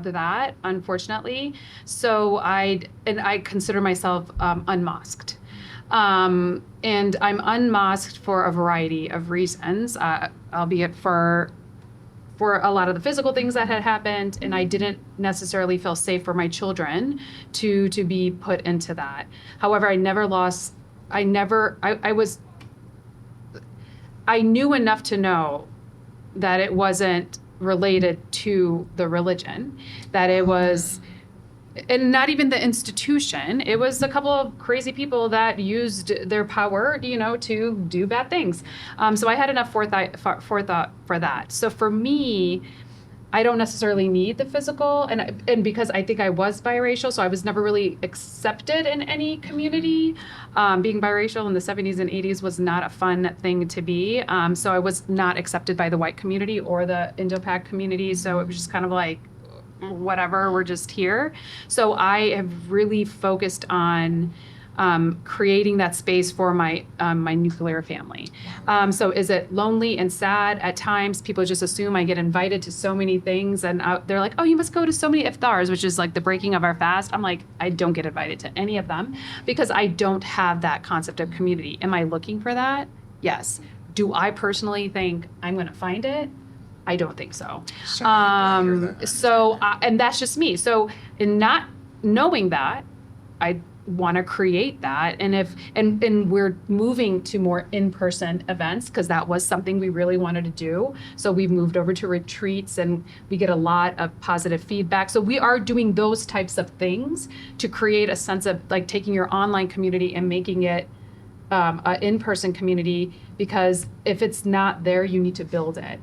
that, unfortunately. So I consider myself unmasked. And I'm unmasked for a variety of reasons, albeit for a lot of the physical things that had happened, and I didn't necessarily feel safe for my children to be put into that. However, I knew enough to know that it wasn't related to the religion, that it was, and not even the institution. It was a couple of crazy people that used their power, to do bad things. So I had enough forethought for that. So for me, I don't necessarily need the physical, and because I think I was biracial, so I was never really accepted in any community. Being biracial in the 70s and 80s was not a fun thing to be. So I was not accepted by the white community or the Indo-Pac community. So it was just kind of like, whatever, we're just here. So I have really focused on creating that space for my nuclear family. So is it lonely and sad at times? People just assume I get invited to so many things, and they're like, oh, you must go to so many iftars, which is like the breaking of our fast. I'm like, I don't get invited to any of them because I don't have that concept of community. Am I looking for that? Yes. Do I personally think I'm going to find it? I don't think so. Sorry, So, and that's just me. So in not knowing that, I want to create that. And we're moving to more in-person events because that was something we really wanted to do. So we've moved over to retreats and we get a lot of positive feedback. So we are doing those types of things to create a sense of like taking your online community and making it an in-person community, because if it's not there, you need to build it.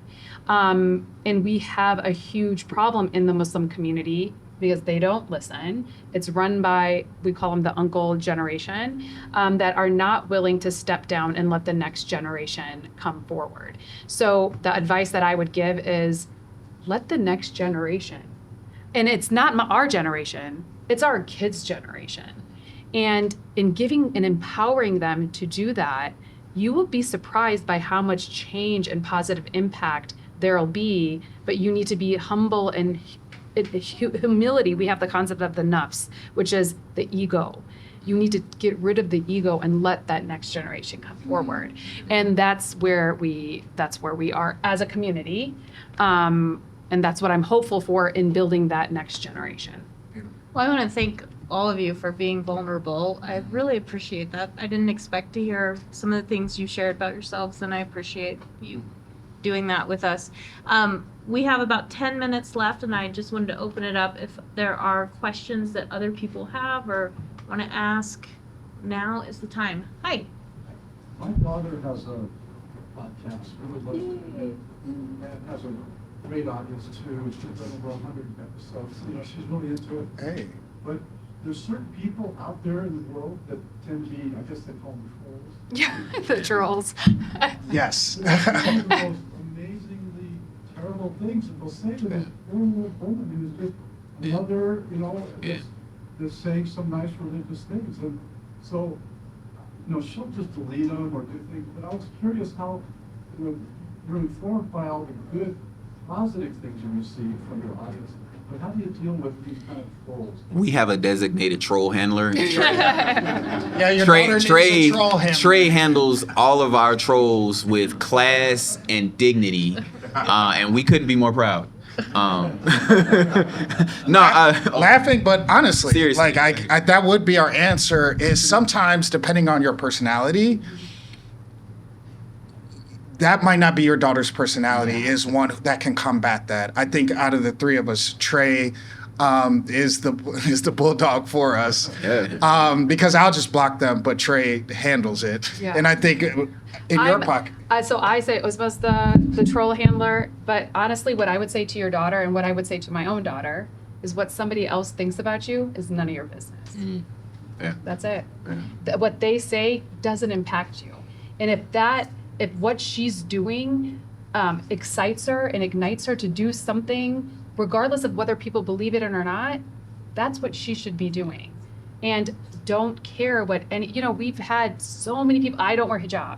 And we have a huge problem in the Muslim community because they don't listen. It's run by, we call them the uncle generation, that are not willing to step down and let the next generation come forward. So the advice that I would give is let the next generation, and it's not our generation, it's our kids' generation. And in giving and empowering them to do that, you will be surprised by how much change and positive impact there'll be, but you need to be humble and humility. We have the concept of the nafs, which is the ego. You need to get rid of the ego and let that next generation come forward. And that's where we are as a community. And that's what I'm hopeful for in building that next generation. Well, I want to thank all of you for being vulnerable. I really appreciate that. I didn't expect to hear some of the things you shared about yourselves, and I appreciate you doing that with us. We have about 10 minutes left, and I just wanted to open it up if there are questions that other people have or want to ask. Now is the time. Hi. My daughter has a podcast, really loves it, and has a great audience too. She's done over 100 episodes. She's really into it. Hey. But there's certain people out there in the world that tend to be, I guess they call them trolls. Yeah, the trolls. Yes. Some of the most amazingly terrible things that they'll say to this poor little woman who's just a mother, just saying some nice religious things. And so, she'll just delete them or do things. But I was curious how, you're informed by all the good, positive things you receive from your audience. But how do you deal with these kind of trolls? We have a designated troll handler. Yeah, your daughter needs a troll handler. Trey handles all of our trolls with class and dignity, and we couldn't be more proud. Laughing, but honestly, seriously. like I that would be our answer. Is sometimes depending on your personality, that might not be your daughter's personality. Is one that can combat that. I think out of the three of us, Trey is the bulldog for us. Yeah. Because I'll just block them, but Trey handles it. Yeah. And I think in your pocket. So I say it was supposed the troll handler, but honestly, what I would say to your daughter and what I would say to my own daughter is what somebody else thinks about you is none of your business. Mm-hmm. Yeah. That's it. Yeah. What they say doesn't impact you. And if what she's doing excites her and ignites her to do something, regardless of whether people believe it or not, that's what she should be doing. And don't care what we've had so many people, I don't wear hijab.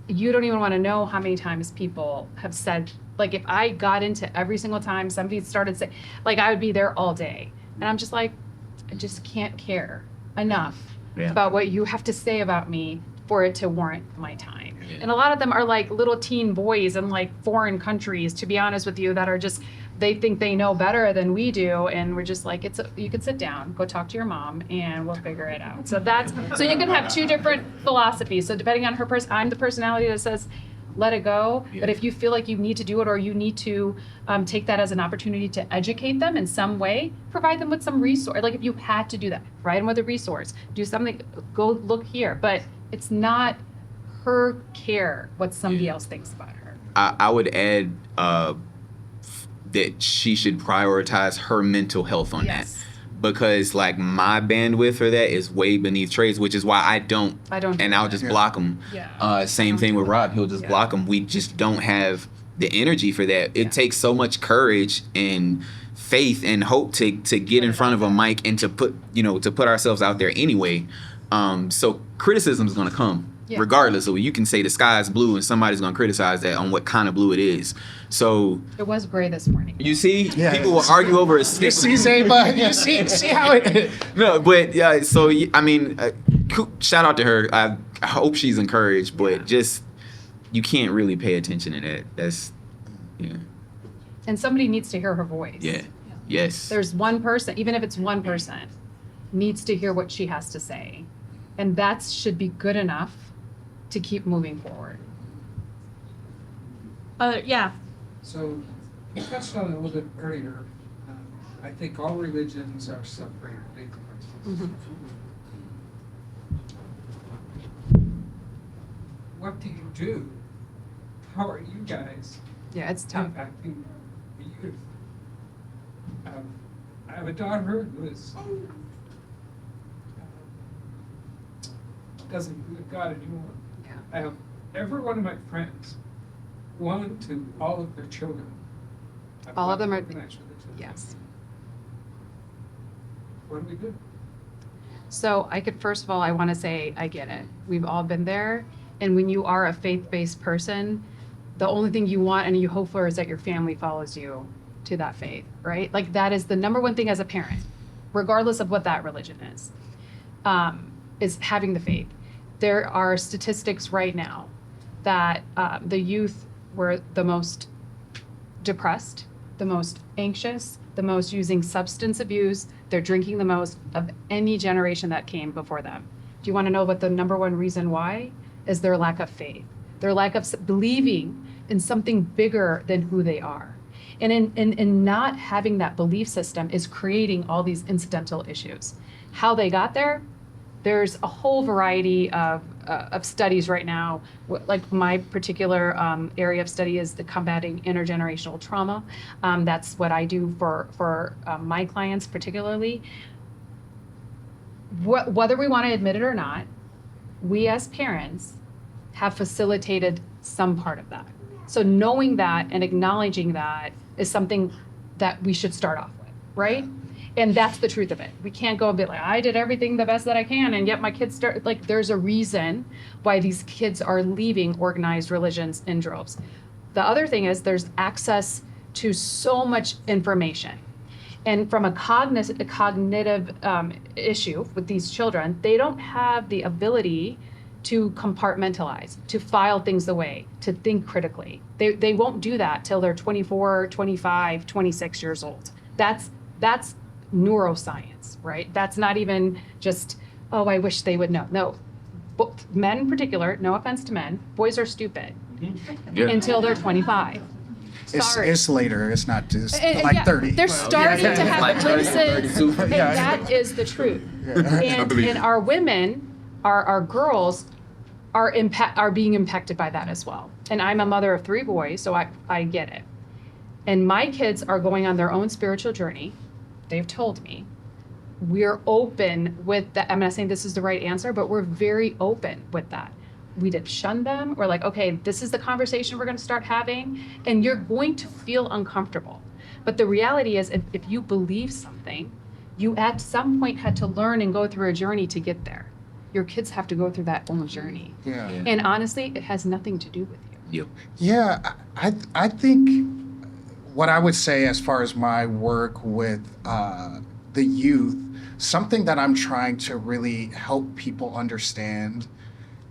You don't even want to know how many times people have said, like, if I got into every single time somebody started saying, like, I would be there all day. And I'm just like, I just can't care enough about what you have to say about me for it to warrant my time. Yeah. And a lot of them are like little teen boys in like foreign countries, to be honest with you, that are just, they think they know better than we do. And we're just like, you can sit down, go talk to your mom, and we'll figure it out. So so you can have two different philosophies. So depending on her I'm the personality that says, let it go. Yeah. But if you feel like you need to do it, or you need to take that as an opportunity to educate them in some way, provide them with some resource. Like if you had to do that, provide them with a resource, do something, go look here. But it's not her care what somebody else thinks about her. I would add that she should prioritize her mental health on that. Because like my bandwidth for that is way beneath Trey's, which is why I don't and I'll just block him. Yeah. Same thing with Rob. He'll just block him. We just don't have the energy for that. It takes so much courage and faith and hope to get in front of a mic and to put ourselves out there anyway. So criticism is going to come regardless. So you can say the sky is blue and somebody's going to criticize that on what kind of blue it is. So it was gray this morning. You see, people will argue over a stick. You see, Zaiba, you see how it. No, but yeah. So I mean, shout out to her. I hope she's encouraged, but just you can't really pay attention to that. That's And somebody needs to hear her voice. Yeah. Yes. There's one person, even if it's one person, needs to hear what she has to say. And that should be good enough to keep moving forward. Yeah. So you touched on it a little bit earlier. I think all religions are separated. What do you do? How are you guys Yeah, it's tough. impacting the youth? I have a daughter who is doesn't believe in God anymore. Yeah. I have every one of my friends belong to all of their children. I've All of got them are- organized with the children. Yes. What do we do? So I could, first of all, I want to say, I get it. We've all been there. And when you are a faith-based person, the only thing you want and you hope for is that your family follows you to that faith, right? Like that is the number one thing as a parent, regardless of what that religion is having the faith. There are statistics right now that the youth were the most depressed, the most anxious, the most using substance abuse. They're drinking the most of any generation that came before them. Do you want to know what the number one reason why is? Their lack of faith, their lack of believing in something bigger than who they are. And in not having that belief system is creating all these incidental issues. How they got there, there's a whole variety of studies right now. Like my particular area of study is the combating intergenerational trauma. That's what I do for my clients particularly. Whether we want to admit it or not, we as parents have facilitated some part of that. So knowing that and acknowledging that is something that we should start off with, right? And that's the truth of it. We can't go a bit like, I did everything the best that I can, and yet my kids start, like, there's a reason why these kids are leaving organized religions in droves. The other thing is there's access to so much information. And from a cognitive issue with these children, they don't have the ability to compartmentalize, to file things away, to think critically. They won't do that till they're 24, 25, 26 years old. That's neuroscience, right? That's not even just, oh, I wish they would know. No, men in particular, no offense to men, boys are stupid until they're 25. Sorry. It's later. It's not just And- like yeah, 30. They're starting to have Like 30, glimpses, 32. and that is the truth. And our women, our girls, are being impacted by that as well. And I'm a mother of 3 boys, so I get it. And my kids are going on their own spiritual journey. They've told me. We're open with that. I'm not saying this is the right answer, but we're very open with that. We didn't shun them. We're like, okay, this is the conversation we're going to start having, and you're going to feel uncomfortable. But the reality is, if you believe something, you at some point had to learn and go through a journey to get there. Your kids have to go through that own journey. Yeah. And honestly, it has nothing to do with you. Yep. Yeah, I think what I would say as far as my work with the youth, something that I'm trying to really help people understand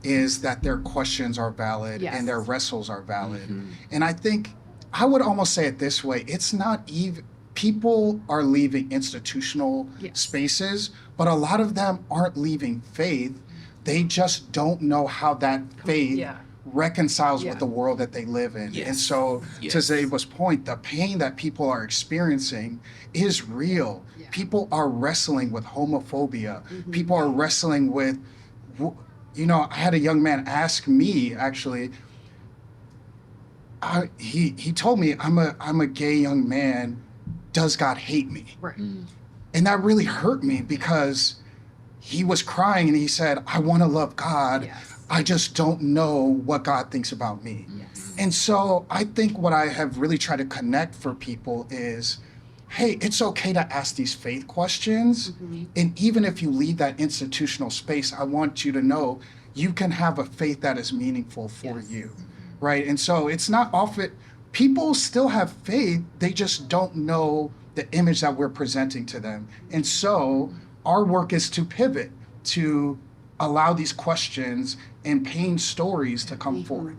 is that their questions are valid Yes. and their wrestles are valid. Mm-hmm. And I think I would almost say it this way, it's not even, people are leaving institutional Yes. spaces, but a lot of them aren't leaving faith. They just don't know how that faith Yeah. reconciles Yeah. with the world that they live in. Yes. And so Yes. to Zaiba's point, the pain that people are experiencing is real. Yeah. People are wrestling with homophobia. Mm-hmm. People are wrestling with, I had a young man ask me actually, he told me, I'm a gay young man, does God hate me? Right. And that really hurt me because he was crying and he said, I want to love God. Yes. I just don't know what God thinks about me. Yes. And so I think what I have really tried to connect for people is, hey, it's okay to ask these faith questions. And even if you leave that institutional space, I want you to know you can have a faith that is meaningful for Yes. you, right? And so it's not often, people still have faith, they just don't know the image that we're presenting to them. And so our work is to pivot, to allow these questions and pain stories to come forward.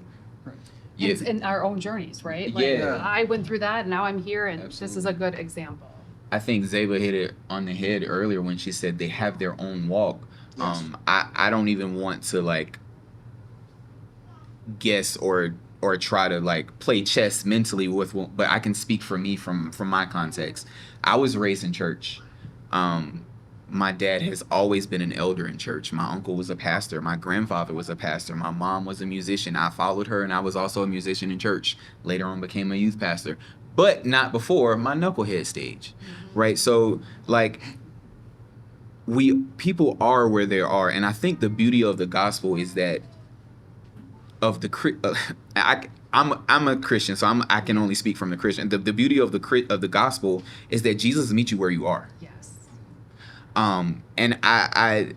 Yeah. In our own journeys, right? Like, Yeah. I went through that, and now I'm here, and this is a good example. I think Zaiba hit it on the head earlier when she said they have their own walk. Yes. I don't even want to like guess or try to like play chess mentally with, but I can speak for me from my context. I was raised in church. My dad has always been an elder in church. My uncle was a pastor. My grandfather was a pastor. My mom was a musician. I followed her, and I was also a musician in church. Later on became a youth pastor, but not before my knucklehead stage, right? So like people are where they are, and I think the beauty of the gospel is that I'm a Christian, so I can only speak from the Christian. The beauty of the gospel is that Jesus meets you where you are. Yes. And I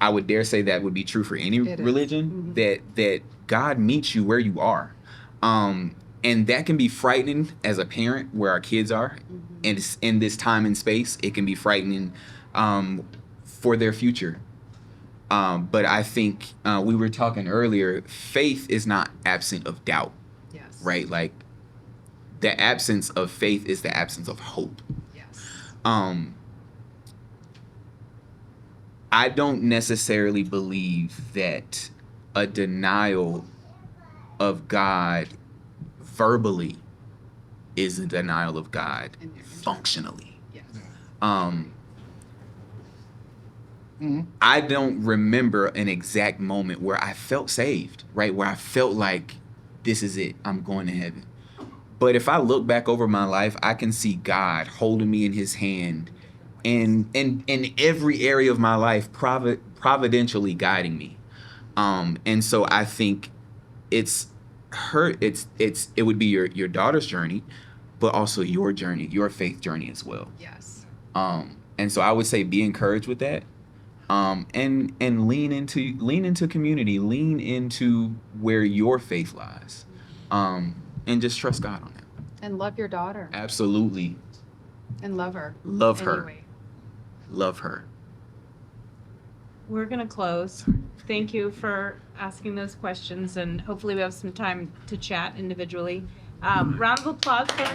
would dare say that would be true for any It is. religion, that God meets you where you are. And that can be frightening as a parent where our kids are. And it's in this time and space, it can be frightening for their future. But I think we were talking earlier, faith is not absent of doubt, Yes. right? Like the absence of faith is the absence of hope. Yes. I don't necessarily believe that a denial of God verbally is a denial of God In your- functionally. Yes. I don't remember an exact moment where I felt saved, right? Where I felt like this is it, I'm going to heaven. But if I look back over my life, I can see God holding me in his hand and in every area of my life, providentially guiding me. And so I think it would be your daughter's journey, but also your journey, your faith journey as well. Yes. And so I would say be encouraged with that. And lean into community, lean into where your faith lies. And just trust God on that. And love your daughter. Absolutely. And love her. Love her. Anyway. Love her. We're going to close. Thank you for asking those questions, and hopefully we have some time to chat individually. Round of applause for